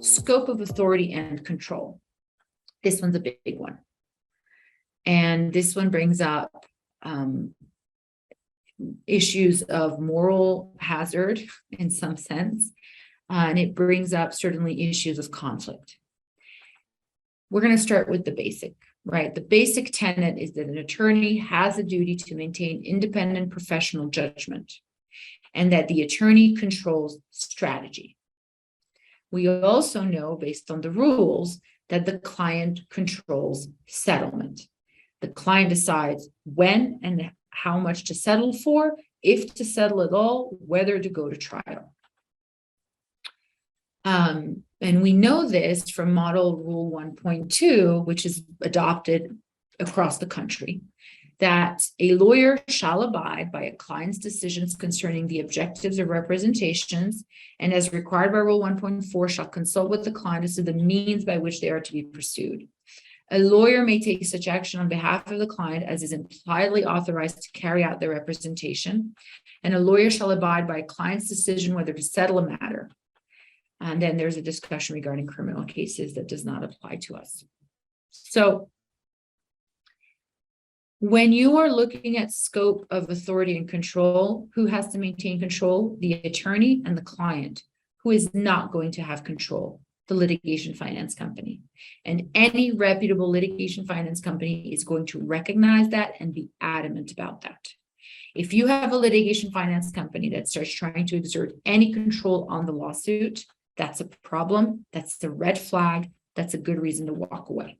Scope of authority and control. This one's a big one. And this one brings up issues of moral hazard in some sense. And it brings up certainly issues of conflict. We're going to start with the basic, right? The basic tenet is that an attorney has a duty to maintain independent professional judgment, and that the attorney controls strategy. We also know, based on the rules, that the client controls settlement. The client decides when and how much to settle for, if to settle at all, whether to go to trial. And we know this from Model Rule 1.2, which is adopted across the country, that a lawyer shall abide by a client's decisions concerning the objectives of representations, and as required by Rule 1.4, shall consult with the client as to the means by which they are to be pursued. A lawyer may take such action on behalf of the client as is impliedly authorized to carry out their representation, and a lawyer shall abide by a client's decision whether to settle a matter. And then there's a discussion regarding criminal cases that does not apply to us. So when you are looking at scope of authority and control, who has to maintain control? The attorney and the client. Who is not going to have control? The litigation finance company. And any reputable litigation finance company is going to recognize that and be adamant about that. If you have a litigation finance company that starts trying to exert any control on the lawsuit, that's a problem. That's the red flag. That's a good reason to walk away.